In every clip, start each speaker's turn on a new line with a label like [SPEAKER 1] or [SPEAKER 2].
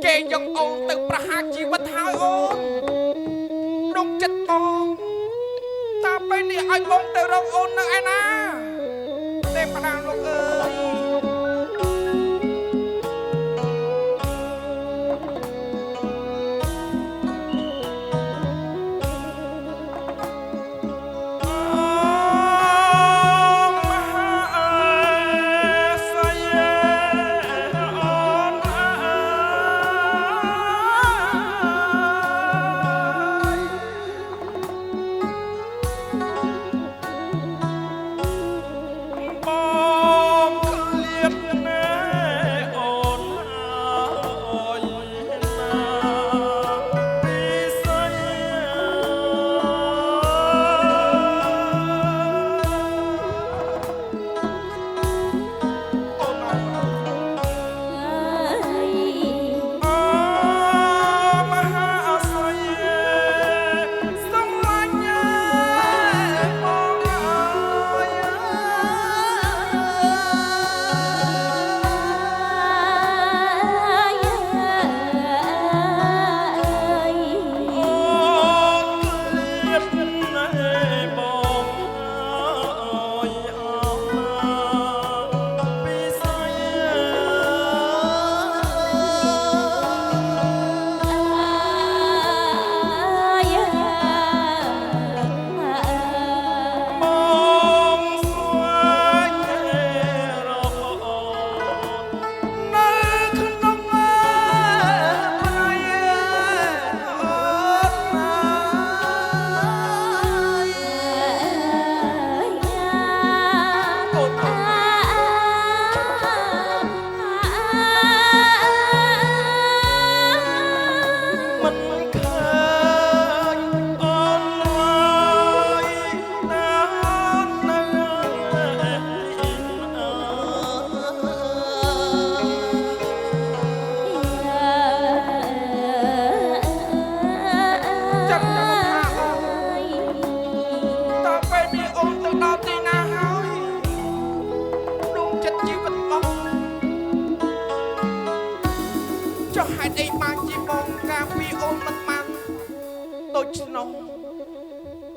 [SPEAKER 1] គេយកអូនទៅប្រហារជីវិតហើយអូនក្នុងចិត្តបងតាពេលនេះឲ្យបងទៅរកអូននៅឯណាទេប្រដាលោកអើយ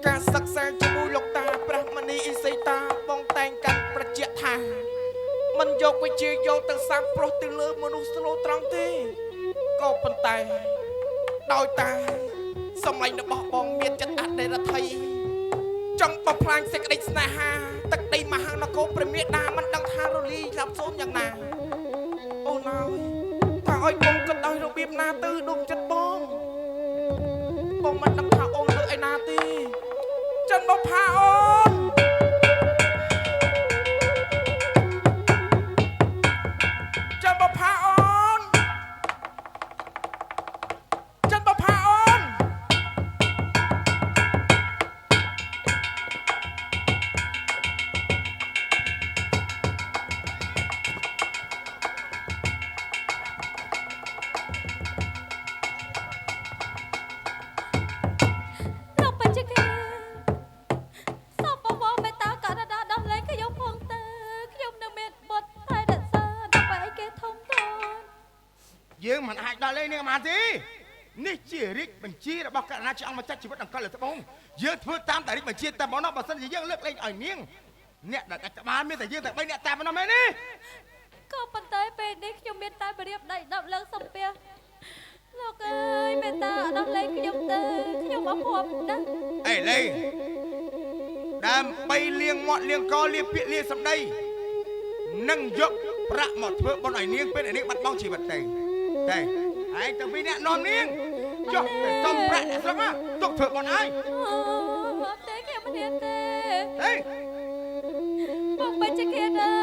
[SPEAKER 1] ការសិក្សាជាមួយលោកតាព្រះមនីអ៊ីសីតាបងតែងកាន់ប្រជាថាមិនយកវិជាយកទៅសាងប្រុសទៅលើមនុស្សស្លូតត្រង់ទេក៏ប៉ុន្តែដោយតាសម្លេងរបស់បងមានចិត្តអដិរដ្ឋីចង់បំផ្លាញសេចក្តីស្នេហាទឹកដីមហានគរព្រះមេដាមិនដឹងថារលីឡាប់សូនយ៉ាងណាអូនហើយថាឲ្យបងគិតឲ្យរបៀបណាទៅដុំចិត្តបងមិនដឹងថាអូននៅឯណាទេចិនបផាអូនចិនបផាអូនចិនបផាអូនយើងមិនអាចដល់លេងនេះអាទេនេះជារាជបញ្ជារបស់កណ្ដាលជាអង្គម្ចាស់ជីវិតអង្កលត្បូងយើងធ្វើតាមតែរាជបញ្ជាតែប៉ុណ្ណោះបើសិនជាយើងលើកលែងឲ្យនាងអ្នកដែលដាច់ក្បាលមានតែយើងតែ3អ្នកតែប៉ុណ្ណោះមែនទេក៏ប៉ុន្តែពេលនេះខ្ញុំមានតែបរិបដៃ10លើកសំពះលោកអើយមេត្តាដល់លេងខ្ញុំទៅខ្ញុំអភ័ព្វណាស់អេលេងដើម្បីលៀងមាត់លៀងកលៀងពាក្យលៀងសម្ដីនឹងយកប្រាក់មកធ្វើបុណ្យឲ្យនាងពេលនាងបាត់បង់ជីវិតទេតែឯងទៅពីអ្នកនាំនាងចុះទៅសុំប្រាក់អ្នកស្រុកទុកធ្វើបុណ្យឲ្យទេខ្ញុំមិនហ៊ានទេហេបងបិជគៀនអើ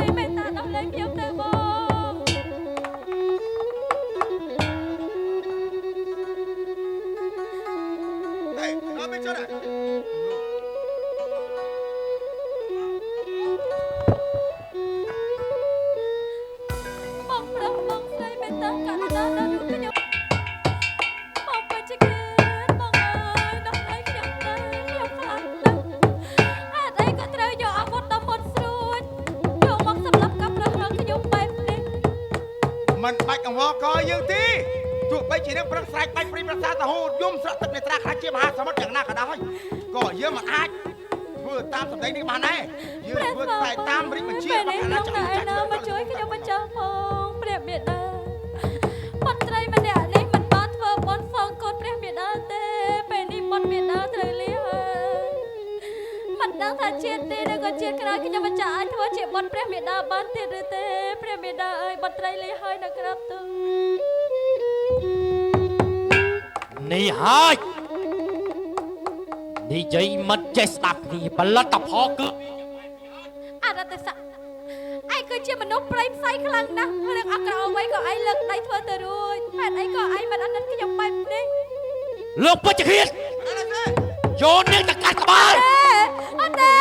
[SPEAKER 1] យមេត្តាដល់លេងខ្ញុំទៅបងហេដល់ពីចុះបងប្រុសបងស្រីមេត្តាកាត់ដល់ខ្ញុំបងបិជគៀនបងអើយដល់លេងខ្ញុំទៅខ្ញុំខ្លាំងណាស់អត់អី
[SPEAKER 2] មិនបាច់អង្វរកយើងទេទោះបីជានឹងប្រឹកស្រែកបាច់ព្រីប្រសាទៅហូតយំស្រក់ទឹកនេត្រាខ្លាចជាមហាសមុទ្រយ៉ាងណាក៏ដោយក៏យើងមិនអាចធ្វើតាមសម្ដីនេះបានដែរយើងធ្វើតែតាមរិទ្ធបញ្ជារបស់អាណាចក្រណា
[SPEAKER 3] មកជួយខ្ញុំម្ចាស់ផងព្រះមេដាបុត្រីម្នាក់នេះមិនបានធ្វើបុណ្យសងគុណព្រះមេដាទេពេលនេះបុណ្យមេដាត្រូវលៀសមិនដឹងថាជាតិទេឬក៏ជាតិក្រោយខ្ញុំម្ចាស់អាចធ្វើជាបុណ្យព្រះមេដាបានទៀតឬទេព្រះមេដាអើយបុត្រីលៀសហើយនៅក្រាបទូល
[SPEAKER 4] នេះហើយនិយាយមិនចេះស្ដាប់គ្នាផលិតផលគឺ
[SPEAKER 3] អរតស័កឯងគឺជាមនុស្សប្រៃផ្សៃខ្លាំងណាស់រឿងអាក្រក់អ្វីក៏ឯងលើកដៃធ្វើទៅរួចហេតុអីក៏ឯងមិនអត់នឹងខ្ញុំបែបនេះ
[SPEAKER 4] លោកពេជ្រឃាតយកនាងទៅកាត់ក្បាល
[SPEAKER 3] អត់ទេ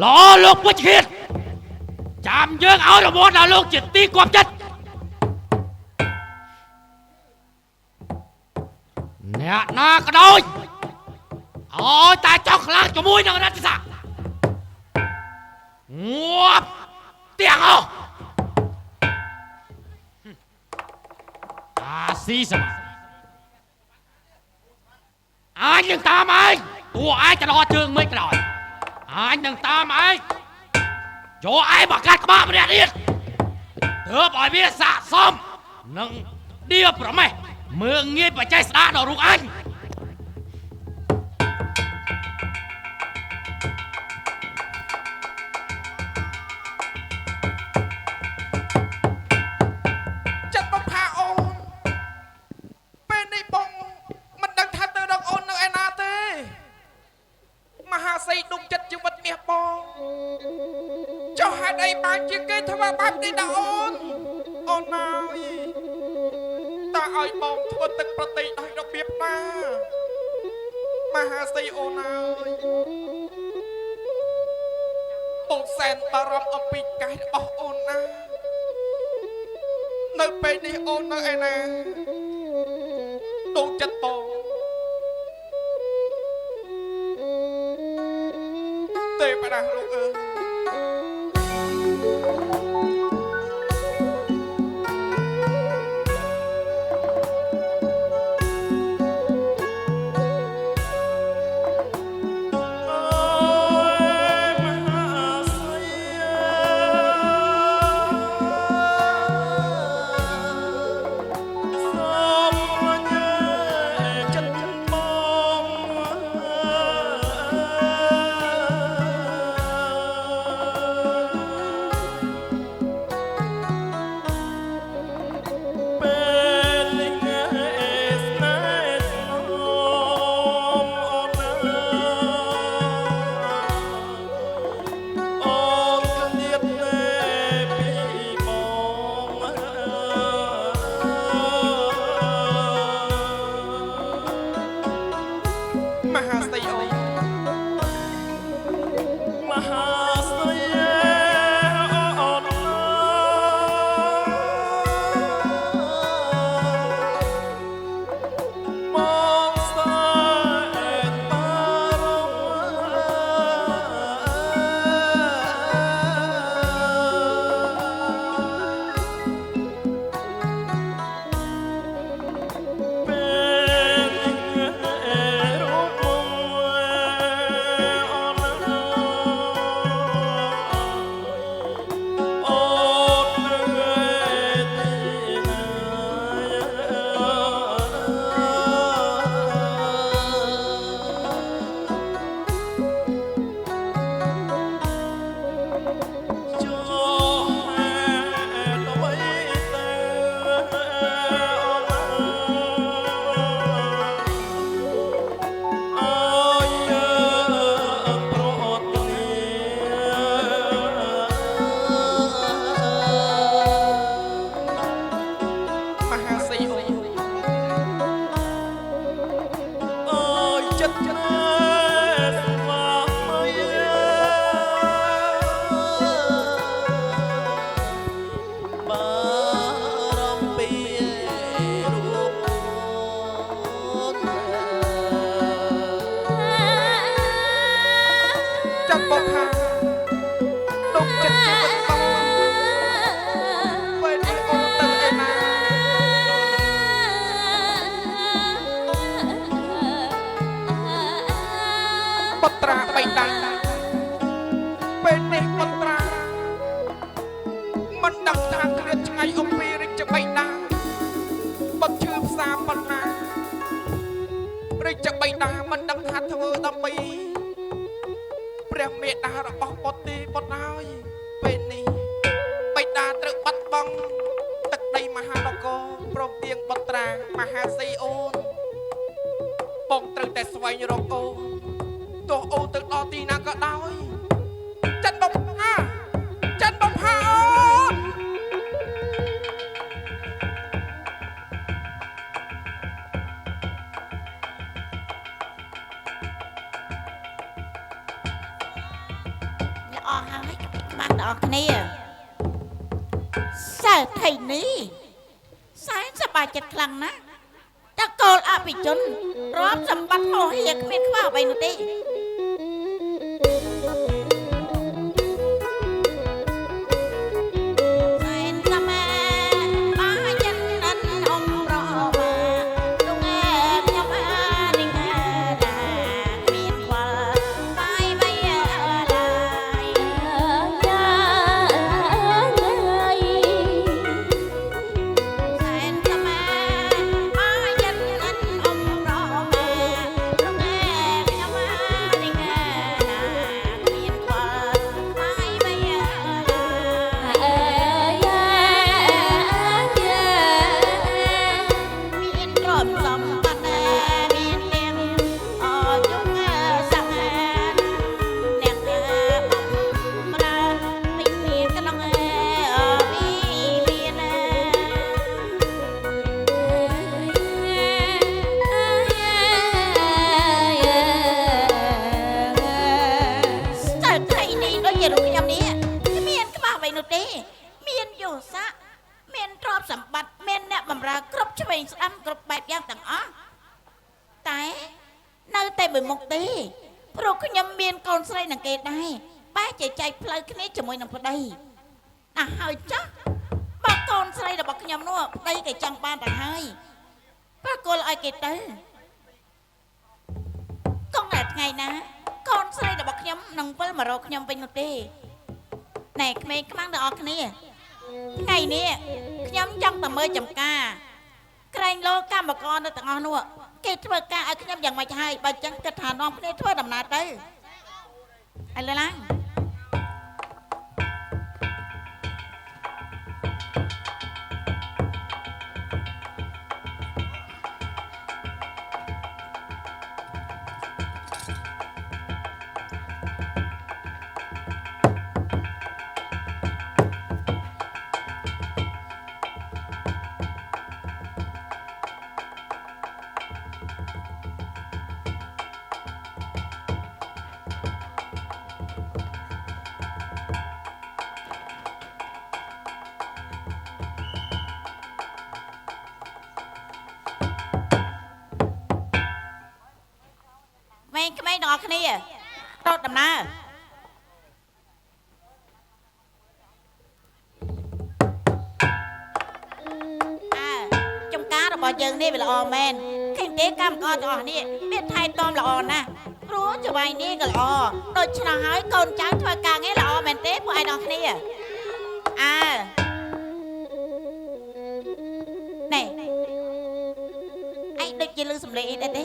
[SPEAKER 4] ល្អលោកពេជ្រឃាតចាំយើងឲ្យរង្វាន់ដល់លោកជាទីគាប់ចិត្តអ្នកណាក៏ដោយឲ្យតែចង់ខ្លាំងជាមួយនឹងរតស័ក្តិងាប់ទាំងអស់អាស៊ីសមអញនឹងតាមឯងតួឯងចរជើងមិនក្រោយអញនឹងតាមឯងយកឯងមកកាត់ក្បាលម្នាក់ទៀតទើបឲ្យវាស័កសមនឹងដៀប្រមេះមើងងាយបច្ចេកស្ដាដល់រូបអញ
[SPEAKER 1] ចិត្តបងថាអូនពេលនេះបងមិនដឹងថាទៅដល់អូននៅឯណាទេមហាសីដុំចិត្តជីវិតមាសបងចុះហេតុអីបានជាគេធ្វើបែបនេះដល់អូនអូនណាយតើឲ្យបងធ្វើទឹកប្រតិដោយរបៀបណាមហាសីអូនណាយបងសែនបារម្ភអំពីកាយរបស់អូនណានៅពេលនេះអូននៅឯណាដុំចិត្តបងទេបដាលោកអើយ ចិត្តណាស្វាបារម្ភពីរូបចាំបងថាទុកចិត្តជីវិតបងពេលនេះអូនទៅឯណា បត្រាបៃតាពេលនេះបត្រាមិនដឹងថាគ្រាឆ្ងាយអំពីរិទ្ធបៃតាបត់ឈឺផ្សារប៉ុណ្ណារិទ្ធបៃតាមិនដឹងថាធ្វើដើម្បីព្រះមេដារបស់បុត្រទេបុត្រហើយពេលនេះបៃតាត្រូវបាត់បង់ទឹកដីមហានគរព្រមទាំងបត្រាមហាសីអូនបងត្រូវតែស្វែងរកអូន ទោះអូនទៅដល់ទីណាក៏ដោយចិនបំផាអូន
[SPEAKER 5] ល្អហើយបានដល់គ្នាសើថៃនេះសែនសប្បាយចិត្តខ្លាំងណាស់តកូលអភិជនរាប់សម្បត្តិហោហៀគ្មានខ្វះអ្វីនោះទេសែនសមាបាយចិត្តណាស់អមរមាលោកអែខ្ញុំអានិកាដាមានវល់បាយបាយឡាយយ៉ាសែនសមាបាយចិត្តណាស់អមរមាលោកអែខ្ញុំអានិកាដាមានវល់បាយបាយឡាយ មានទ្រព្យសម្បត្តិមាននាងអយុងសង្ហាអ្នកបំរើពេញមានកណ្ដងពីមានស្ទើរថ្ងៃនេះដូចជារូបខ្ញុំនេះគ្មានក្បោះអ្វីនោះទេមានយោស័ក មានទ្រព្យសម្បត្តិមានអ្នកបម្រើគ្រប់ឆ្វេងស្ដាំគ្រប់បែបយ៉ាងទាំងអស់តែនៅតែមួយមុខទេព្រោះខ្ញុំមានកូនស្រីនឹងគេដែរបែរជាចែកផ្លូវគ្នាជាមួយនឹងប្តីណាស់ហើយចាស់បើកូនស្រីរបស់ខ្ញុំនោះប្តីគេចង់បានទៅហើយប្រគល់ឲ្យគេទៅកុំតែថ្ងៃណាកូនស្រីរបស់ខ្ញុំនឹងវិលមករកខ្ញុំវិញនោះទេណែក្មេងខ្មាំងទាំងអស់គ្នា ថ្ងៃនេះខ្ញុំចង់តែមើលចំការក្រែងលោកម្មករនៅទាំងអស់នោះគេធ្វើការឲ្យខ្ញុំយ៉ាងម៉េចហើយបើចឹងគិតថានាំគ្នាធ្វើដំណើរទៅឥឡូវឡើង ក្មេងៗទាំងអស់គ្នារត់ដំណើរចំការរបស់យើងនេះវាល្អមែនឃើញទេកម្មករទាំងអស់នេះមានថែទាំល្អណាស់ព្រោះច្បាយនេះក៏ល្អដូច្នោះហើយកូនចៅធ្វើការងារល្អមែនទេពួកឯងទាំងគ្នាណែឯងដូចជាលឺសំឡេងអីដែរទេ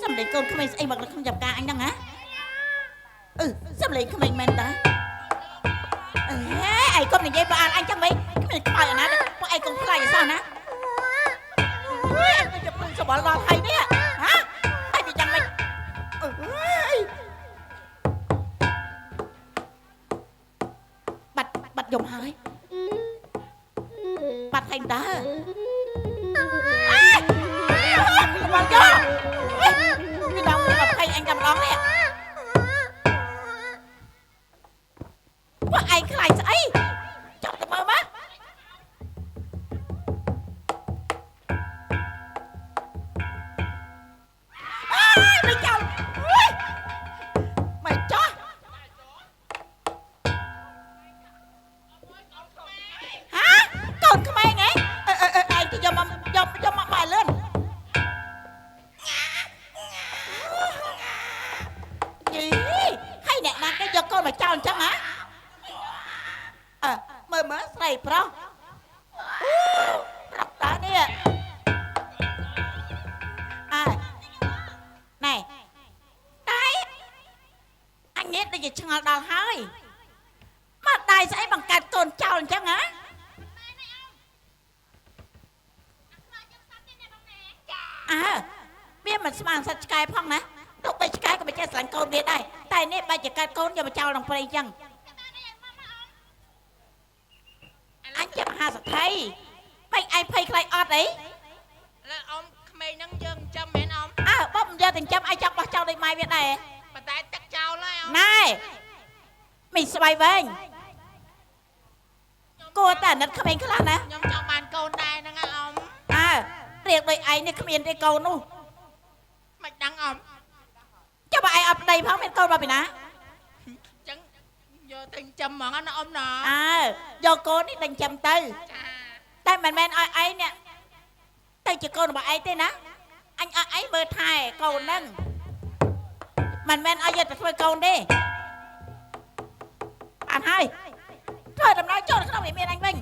[SPEAKER 5] សំលេងកូនក្មេងស្អីមកនៅក្នុងចំការអញហ្នឹងហ៎សំលេងក្មេងមែនតាឯងកុំនិយាយបើអានអញចឹងវិញគ្មានខ្មៅអាណាពួកឯងកុំខ្លាចអីសោះណាឯងទៅជប៉ុនសបល់ដល់ហើយនេះហ៎ឯងវាយ៉ាងម៉េចបាត់យំហើយបាត់ហើយតើ ដូចជាឆ្ងល់ដល់ហើយមកដៃស្អីបង្កើតកូនចោលអញ្ចឹងហ៎អើវាមិនស្មានសត្វឆ្កែផងណាទុកបីឆ្កែក៏មិនចេះស្រឡាញ់កូនវាដែរតែនេះបាច់ជាកើតកូនយកមកចោលក្នុងព្រៃអញ្ចឹងអញជាមហាសទ្ធិមិនឯងភ័យខ្លាចអត់អី
[SPEAKER 6] លើអ៊ំក្មេងហ្នឹងយើងចាំមែនអ៊ំ
[SPEAKER 5] អើបើមិនយកទៅចាំឯងចាប់បោះចោលដូចម៉ែវាដែរ
[SPEAKER 6] ប៉ុន្តែទឹកចោលហើយអ៊ំ
[SPEAKER 5] ណែមិនស្បៃវែងគួរតែអាណិតក្មេងខ្លះណា
[SPEAKER 6] ខ្ញុំចង់បានកូនដែរហ្នឹងអ៊ំ
[SPEAKER 5] អើរៀងដូចឯងនេះគ្មានទេកូននោះ
[SPEAKER 6] មិនដឹងអ៊ំ
[SPEAKER 5] ចាំបើឯងអត់ប្តីផងមានកូនមកពីណា
[SPEAKER 6] ចឹងយកទៅចាំហ្មងណាអ៊ំណា
[SPEAKER 5] អើយកកូននេះដេញចាំទៅ
[SPEAKER 6] ចា
[SPEAKER 5] តែមិនមែនឲ្យឯងនេះទៅជាកូនរបស់ឯងទេណាអញឲ្យឯងមើលថែកូនហ្នឹងមិនមែនឲ្យយកទៅធ្វើកូនទេបានហើយធ្វើដំណើរចូលក្នុងវិមានអញវិញ